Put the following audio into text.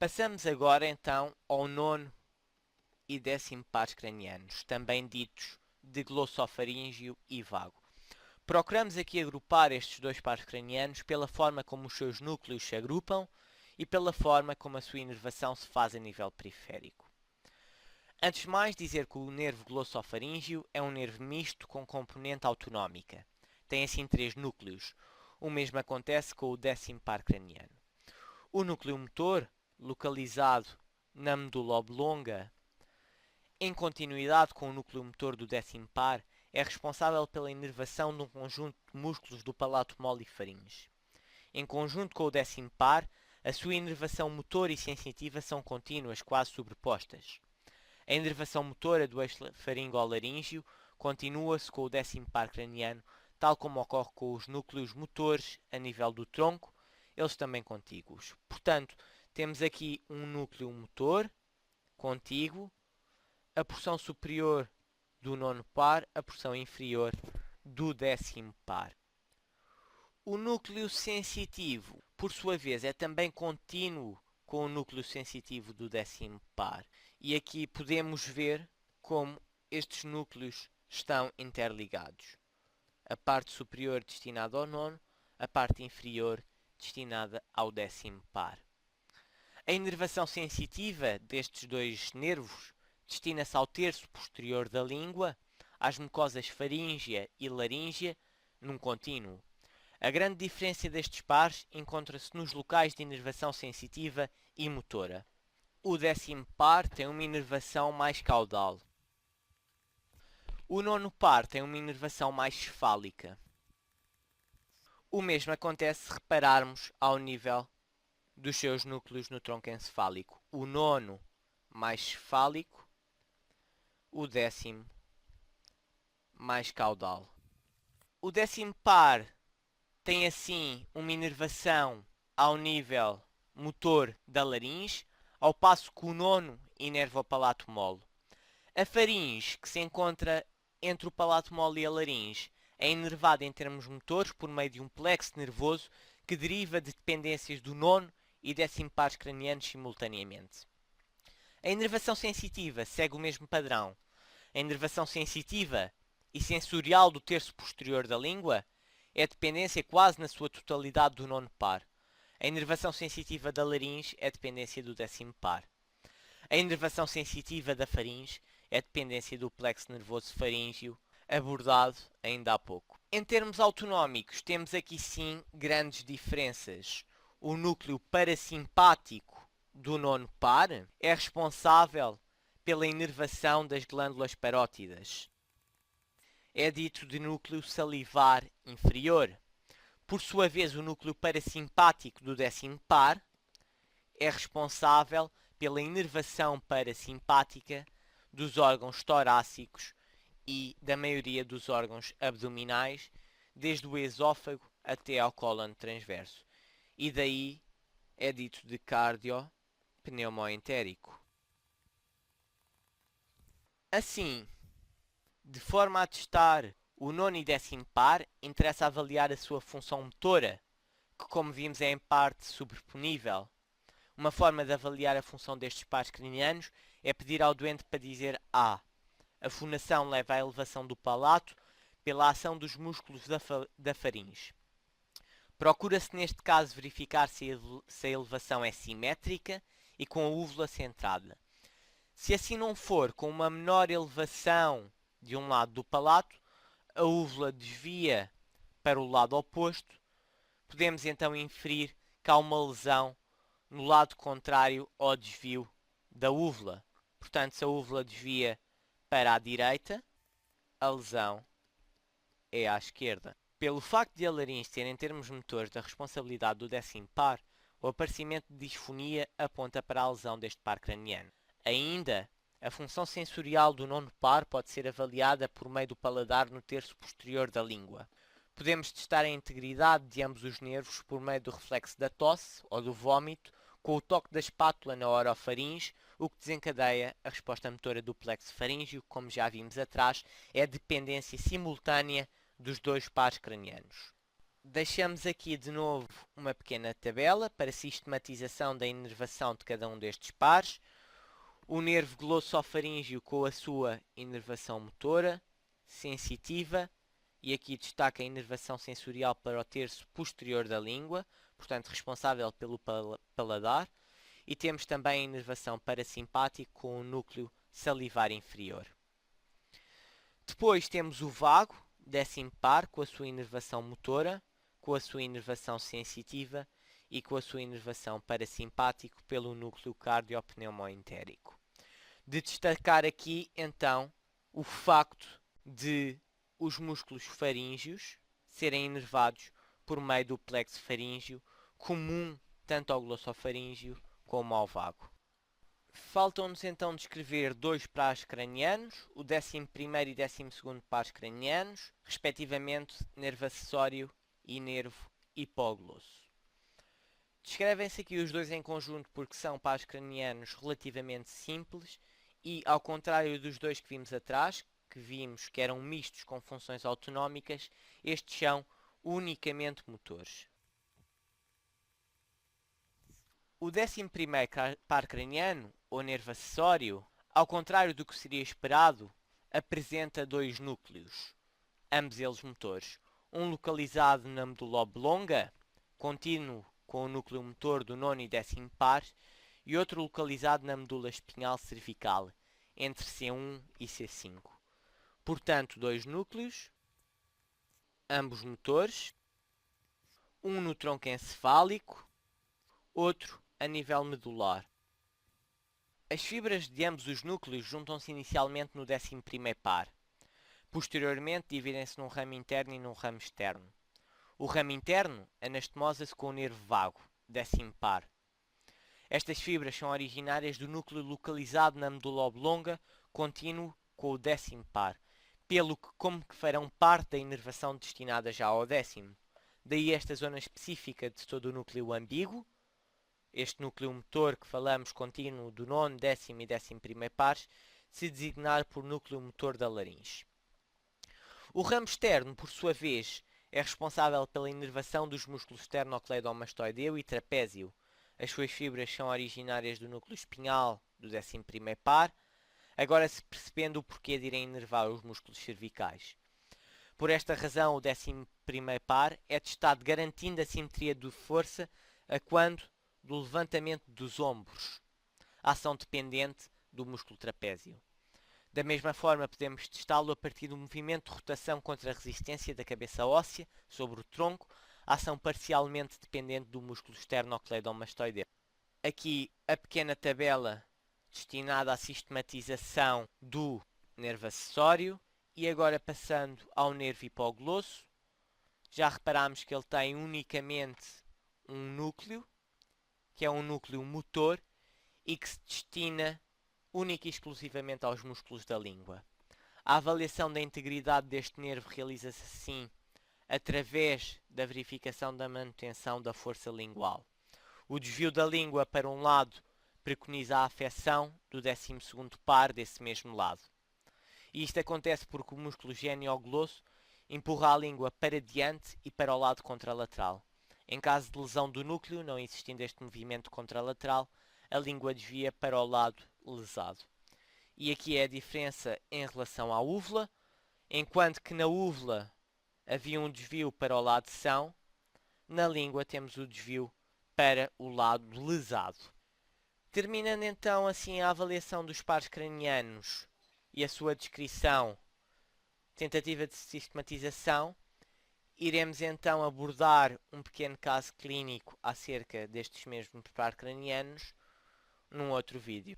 Passamos agora então ao nono e décimo pares cranianos, também ditos de glossofaríngeo e vago. Procuramos aqui agrupar estes dois pares cranianos pela forma como os seus núcleos se agrupam e pela forma como a sua inervação se faz a nível periférico. Antes de mais, dizer que o nervo glossofaríngeo é um nervo misto com componente autonómica. Tem assim três núcleos. O mesmo acontece com o décimo par craniano. O núcleo motor, localizado na medula oblonga, em continuidade com o núcleo motor do décimo par, é responsável pela inervação de um conjunto de músculos do palato mole e faringe. Em conjunto com o décimo par, a sua inervação motor e sensitiva são contínuas, quase sobrepostas. A inervação motora do eixo faringo-laríngeo continua-se com o décimo par craniano, tal como ocorre com os núcleos motores a nível do tronco, eles também contíguos. Portanto, temos aqui um núcleo motor contíguo, a porção superior do nono par, a porção inferior do décimo par. O núcleo sensitivo, por sua vez, é também contínuo com o núcleo sensitivo do décimo par. E aqui podemos ver como estes núcleos estão interligados. A parte superior destinada ao nono, a parte inferior destinada ao décimo par. A inervação sensitiva destes dois nervos destina-se ao terço posterior da língua, às mucosas faríngea e laríngea, num contínuo. A grande diferença destes pares encontra-se nos locais de inervação sensitiva e motora. O décimo par tem uma inervação mais caudal. O nono par tem uma inervação mais cefálica. O mesmo acontece se repararmos ao nível dos seus núcleos no tronco encefálico. O nono mais cefálico, o décimo mais caudal. O décimo par tem assim uma inervação ao nível motor da laringe, ao passo que o nono inerva o palato mole. A faringe, que se encontra entre o palato mole e a laringe, é inervada em termos motores por meio de um plexo nervoso que deriva de dependências do nono e décimo pares cranianos simultaneamente. A inervação sensitiva segue o mesmo padrão. A inervação sensitiva e sensorial do terço posterior da língua é dependência quase na sua totalidade do nono par. A inervação sensitiva da laringe é dependência do décimo par. A inervação sensitiva da faringe é dependência do plexo nervoso faríngeo, abordado ainda há pouco. Em termos autonómicos, temos aqui sim grandes diferenças. O núcleo parasimpático do nono par é responsável pela inervação das glândulas parótidas. É dito de núcleo salivar inferior. Por sua vez, o núcleo parasimpático do décimo par é responsável pela inervação parasimpática dos órgãos torácicos e da maioria dos órgãos abdominais, desde o esôfago até ao cólon transverso. E daí é dito de cardio pneumoentérico. Assim, de forma a testar o nono e décimo par, interessa avaliar a sua função motora, que como vimos é em parte sobreponível. Uma forma de avaliar a função destes pares cranianos é pedir ao doente para dizer A. A fonação leva à elevação do palato pela ação dos músculos da faringe. Procura-se neste caso verificar se a elevação é simétrica e com a úvula centrada. Se assim não for, com uma menor elevação de um lado do palato, a úvula desvia para o lado oposto, podemos então inferir que há uma lesão no lado contrário ao desvio da úvula. Portanto, se a úvula desvia para a direita, a lesão é à esquerda. Pelo facto de a laringe ter em termos motores da responsabilidade do décimo par, o aparecimento de disfonia aponta para a lesão deste par craniano. Ainda, a função sensorial do nono par pode ser avaliada por meio do paladar no terço posterior da língua. Podemos testar a integridade de ambos os nervos por meio do reflexo da tosse ou do vômito, com o toque da espátula na orofaringe, o que desencadeia a resposta motora do plexo faríngeo, como já vimos atrás, é a dependência simultânea dos dois pares cranianos. Deixamos aqui de novo uma pequena tabela para sistematização da inervação de cada um destes pares. O nervo glossofaríngeo com a sua inervação motora, sensitiva, e aqui destaca a inervação sensorial para o terço posterior da língua, portanto responsável pelo paladar, e temos também a inervação parasimpática com o núcleo salivar inferior. Depois temos o vago, 10º par, com a sua inervação motora, com a sua inervação sensitiva e com a sua inervação parasimpática pelo núcleo cardiopneumoentérico. De destacar aqui, então, o facto de os músculos faríngeos serem inervados por meio do plexo faríngeo, comum tanto ao glossofaríngeo como ao vago. Faltam-nos então descrever dois pares cranianos, o 11º e 12º pares cranianos, respectivamente nervo acessório e nervo hipoglosso. Descrevem-se aqui os dois em conjunto porque são pares cranianos relativamente simples e, ao contrário dos dois que vimos atrás, que vimos que eram mistos com funções autonómicas, estes são unicamente motores. O 11º par craniano, ou nervo acessório, ao contrário do que seria esperado, apresenta dois núcleos, ambos eles motores. Um localizado na medula oblonga, contínuo com o núcleo motor do 9º e 10º pares, e outro localizado na medula espinhal cervical, entre C1 e C5. Portanto, dois núcleos, ambos motores, um no tronco encefálico, outro a nível medular. As fibras de ambos os núcleos juntam-se inicialmente no 11º par. Posteriormente, dividem-se num ramo interno e num ramo externo. O ramo interno anastomosa-se com o nervo vago, 10º par. Estas fibras são originárias do núcleo localizado na medula oblonga, contínuo com o 10º par, pelo que como que farão parte da inervação destinada já ao 10º. Daí esta zona específica de todo o núcleo ambíguo, este núcleo motor que falamos contínuo do 9º, 10º e 11º pares, se designar por núcleo motor da laringe. O ramo externo, por sua vez, é responsável pela inervação dos músculos esternocleidomastoideu e trapézio. As suas fibras são originárias do núcleo espinhal do 11º par, agora se percebendo o porquê de irem inervar os músculos cervicais. Por esta razão, o 11º par é testado garantindo a simetria de força a quando do levantamento dos ombros, ação dependente do músculo trapézio. Da mesma forma, podemos testá-lo a partir do movimento de rotação contra a resistência da cabeça óssea sobre o tronco, ação parcialmente dependente do músculo esternocleidomastoideu. Aqui a pequena tabela destinada à sistematização do nervo acessório e agora passando ao nervo hipoglosso. Já reparámos que ele tem unicamente um núcleo, que é um núcleo motor e que se destina única e exclusivamente aos músculos da língua. A avaliação da integridade deste nervo realiza-se assim através da verificação da manutenção da força lingual. O desvio da língua para um lado preconiza a afecção do 12º par desse mesmo lado. E isto acontece porque o músculo genioglosso empurra a língua para diante e para o lado contralateral. Em caso de lesão do núcleo, não existindo este movimento contralateral, a língua desvia para o lado lesado. E aqui é a diferença em relação à úvula. Enquanto que na úvula havia um desvio para o lado são, na língua temos o desvio para o lado lesado. Terminando então assim a avaliação dos pares cranianos e a sua descrição, tentativa de sistematização, iremos então abordar um pequeno caso clínico acerca destes mesmos pares cranianos num outro vídeo.